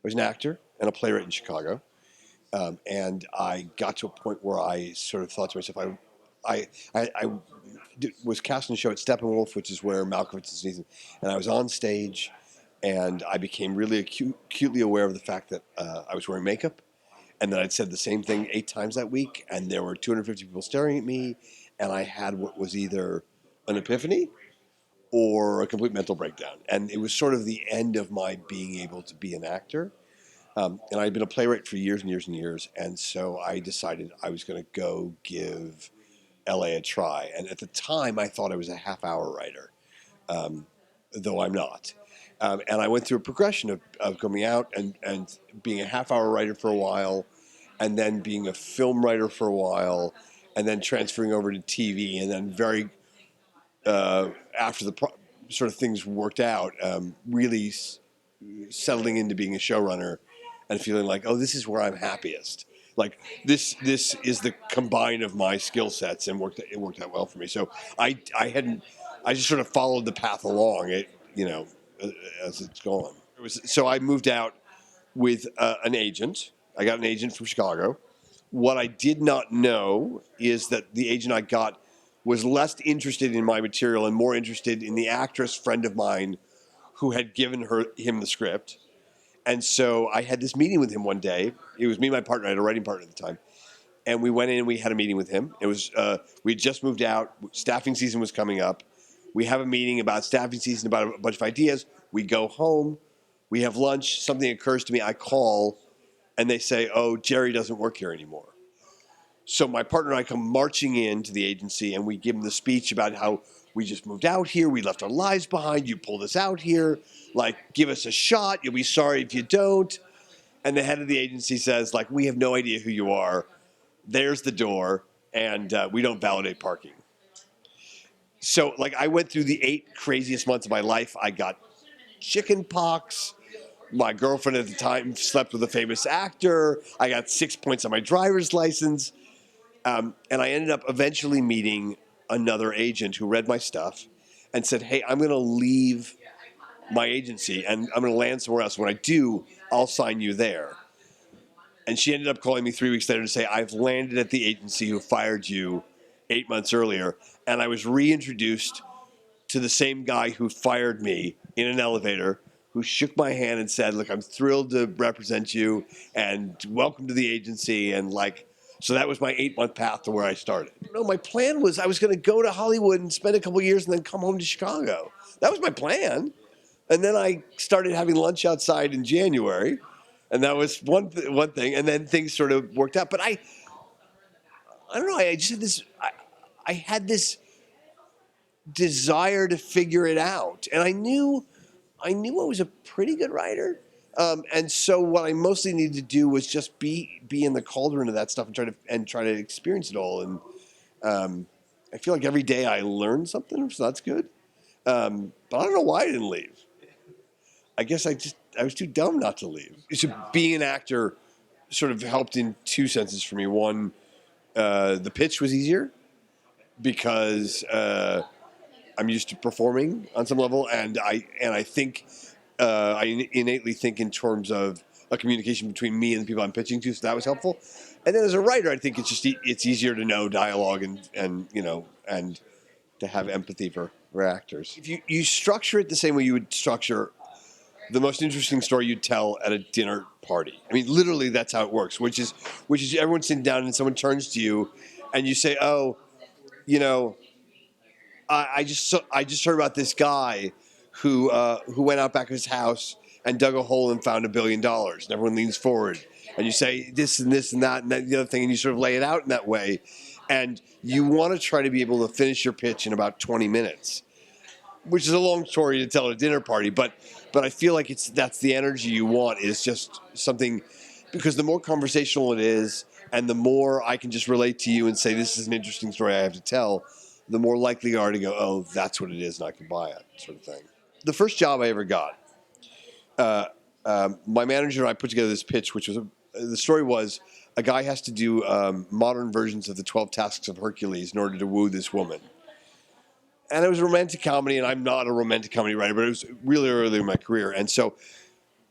was an actor and a playwright in Chicago. And I got to a point where I sort of thought to myself, I was cast in a show at Steppenwolf, which is where Malkovich is season, and I was on stage, and I became really acutely aware of the fact that I was wearing makeup, and that I'd said the same thing 8 times that week, and there were 250 people staring at me, and I had what was either an epiphany or a complete mental breakdown. And it was sort of the end of my being able to be an actor. And I'd been a playwright for years and years and years, and so I decided I was going to go give LA a try. And at the time, I thought I was a half-hour writer, though I'm not. And I went through a progression of coming out and being a half-hour writer for a while, and then being a film writer for a while, and then transferring over to TV, and then after the sort of things worked out, really settling into being a showrunner and feeling like, oh, this is where I'm happiest. Like this is the combine of my skill sets, and it worked out well for me. So I just sort of followed the path along it, as it's gone. So I moved out with an agent. I got an agent from Chicago. What I did not know is that the agent I got was less interested in my material and more interested in the actress friend of mine who had given him the script. And so I had this meeting with him one day. It was me and my partner. I had a writing partner at the time. And we went in and we had a meeting with him. It was we had just moved out. Staffing season was coming up. We have a meeting about staffing season, about a bunch of ideas. We go home. We have lunch. Something occurs to me. I call, and they say, oh, Jerry doesn't work here anymore. So my partner and I come marching into the agency, and we give him the speech about how we just moved out here. We left our lives behind. You pulled us out here. Like, give us a shot. You'll be sorry if you don't. And the head of the agency says, like, we have no idea who you are. There's the door, and we don't validate parking. So, like, I went through the 8 craziest months of my life. I got chicken pox. My girlfriend at the time slept with a famous actor. I got 6 points on my driver's license. And I ended up eventually meeting another agent who read my stuff and said, hey, I'm going to leave my agency and I'm going to land somewhere else. When I do, I'll sign you there. And she ended up calling me 3 weeks later to say, I've landed at the agency who fired you 8 months earlier. And I was reintroduced to the same guy who fired me in an elevator, who shook my hand and said, look, I'm thrilled to represent you and welcome to the agency. And like, so that was my 8-month path to where I started. No, my plan was I was going to go to Hollywood and spend a couple of years and then come home to Chicago. That was my plan. And then I started having lunch outside in January. And that was one thing. And then things sort of worked out. But I don't know. I just had this, I had this desire to figure it out. And I knew I was a pretty good writer. And so what I mostly needed to do was just be in the cauldron of that stuff and try to experience it all. And I feel like every day I learn something, so that's good. But I don't know why I didn't leave. I guess I was too dumb not to leave. So being an actor sort of helped in 2 senses for me. One, the pitch was easier because I'm used to performing on some level, and I think I innately think in terms of a communication between me and the people I'm pitching to, so that was helpful. And then as a writer, I think it's easier to know dialogue and to have empathy for actors. If you structure it the same way you would structure the most interesting story you'd tell at a dinner party. I mean, literally, that's how it works. Which is everyone sitting down and someone turns to you, and you say, "Oh, I just heard about this guy who went out back of his house and dug a hole and found $1 billion." And everyone leans forward, and you say this and this and that and the other thing, and you sort of lay it out in that way. And you want to try to be able to finish your pitch in about 20 minutes, which is a long story to tell at a dinner party, but I feel like that's the energy you want, is just something, because the more conversational it is and the more I can just relate to you and say, this is an interesting story I have to tell, the more likely you are to go, oh, that's what it is and I can buy it, sort of thing. The first job I ever got, my manager and I put together this pitch, which was, the story was, a guy has to do modern versions of the 12 Tasks of Hercules in order to woo this woman. And it was a romantic comedy, and I'm not a romantic comedy writer, but it was really early in my career. And so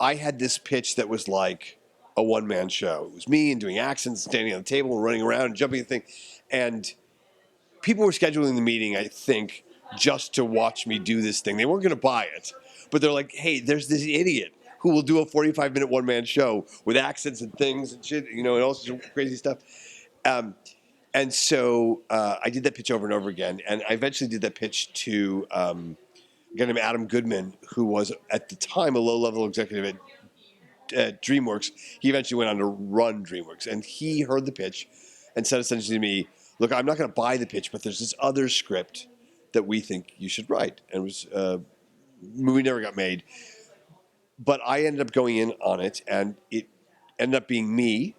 I had this pitch that was like a one-man show. It was me and doing accents, standing on the table and running around and jumping the thing. And people were scheduling the meeting, I think, just to watch me do this thing. They weren't going to buy it. But they're like, hey, there's this idiot who will do a 45-minute one-man show with accents and things and shit, and all sorts of crazy stuff. And so I did that pitch over and over again. And I eventually did that pitch to a guy named Adam Goodman, who was at the time a low-level executive at DreamWorks. He eventually went on to run DreamWorks. And he heard the pitch and said essentially to me, look, I'm not going to buy the pitch, but there's this other script that we think you should write. And it was movie never got made. But I ended up going in on it, and it ended up being me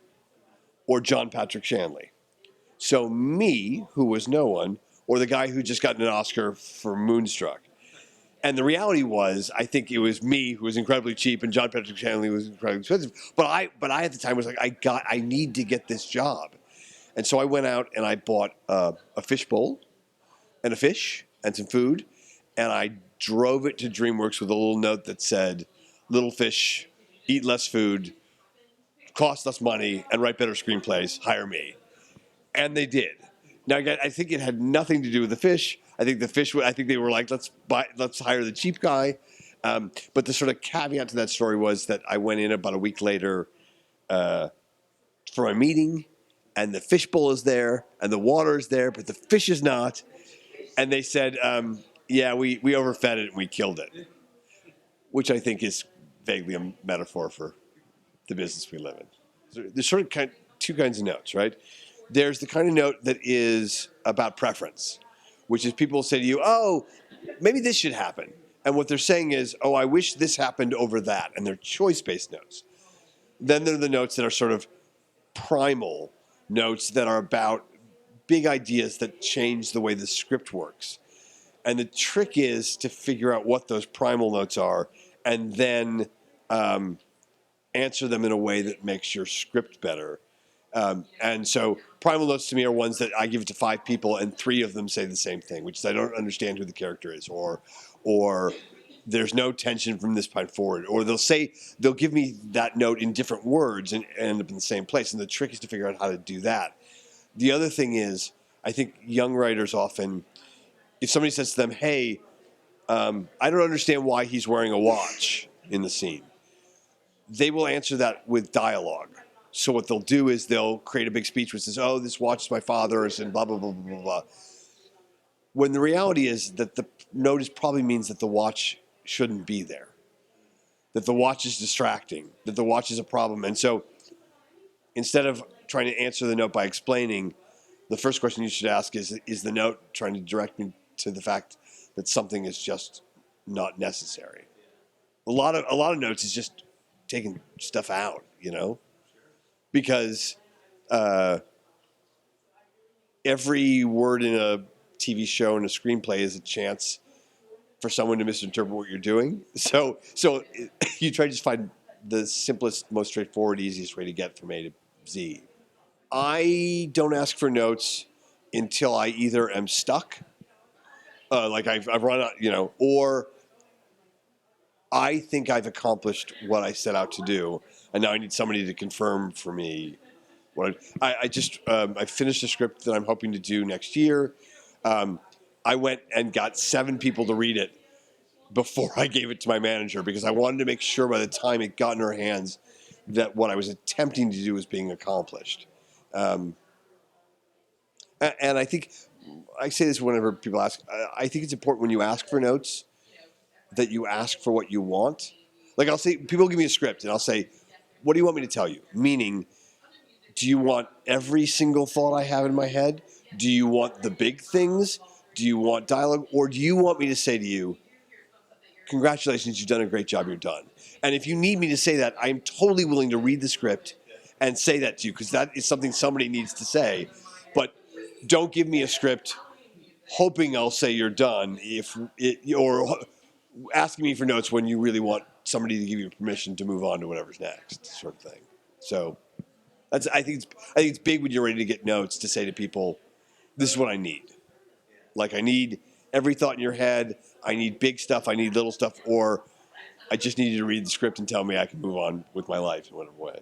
or John Patrick Shanley. So me, who was no one, or the guy who just got an Oscar for Moonstruck. And the reality was, I think it was me who was incredibly cheap, and John Patrick Shanley was incredibly expensive. But I at the time was like, I need to get this job. And so I went out and I bought a fish bowl and a fish and some food, and I drove it to DreamWorks with a little note that said, little fish, eat less food, cost less money, and write better screenplays, hire me. And they did. Now, again, I think it had nothing to do with the fish. I think they were like, let's hire the cheap guy. But the sort of caveat to that story was that I went in about a week later for my meeting, and the fishbowl is there, and the water is there, but the fish is not. And they said, yeah, we overfed it and we killed it, which I think is vaguely a metaphor for the business we live in. So there's sort of two kinds of notes, right? There's the kind of note that is about preference, which is people say to you, oh, maybe this should happen. And what they're saying is, oh, I wish this happened over that. And they're choice-based notes. Then there are the notes that are sort of primal notes that are about big ideas that change the way the script works. And the trick is to figure out what those primal notes are and then answer them in a way that makes your script better. And so primal notes to me are ones that I give it to 5 people and 3 of them say the same thing, which is I don't understand who the character is, or there's no tension from this point forward, or they'll give me that note in different words and end up in the same place. And the trick is to figure out how to do that. The other thing is, I think young writers often, if somebody says to them, hey, I don't understand why he's wearing a watch in the scene, they will answer that with dialogue. So what they'll do is they'll create a big speech which says, oh, this watch is my father's and blah, blah, blah, blah, blah. When the reality is that the notice probably means that the watch shouldn't be there, that the watch is distracting, that the watch is a problem. And so instead of trying to answer the note by explaining, the first question you should ask is the note trying to direct me to the fact that something is just not necessary? A lot of notes is just taking stuff out, because every word in a TV show and a screenplay is a chance for someone to misinterpret what you're doing. So you try to just find the simplest, most straightforward, easiest way to get from A to Z. I don't ask for notes until I either am stuck, like I've run out, or I think I've accomplished what I set out to do, and now I need somebody to confirm for me what I finished a script that I'm hoping to do next year. I went and got 7 people to read it before I gave it to my manager because I wanted to make sure by the time it got in her hands that what I was attempting to do was being accomplished. And I think I say this whenever people ask. I think it's important when you ask for notes that you ask for what you want. Like I'll say, people give me a script and I'll say, what do you want me to tell you? Meaning, do you want every single thought I have in my head? Do you want the big things? Do you want dialogue? Or do you want me to say to you, congratulations, you've done a great job, you're done. And if you need me to say that, I'm totally willing to read the script and say that to you because that is something somebody needs to say. But don't give me a script hoping I'll say you're done or asking me for notes when you really want somebody to give you permission to move on to whatever's next, sort of thing. So I think it's big when you're ready to get notes to say to people, this is what I need. Like I need every thought in your head. I need big stuff. I need little stuff. Or I just needed to read the script and tell me I can move on with my life in whatever way.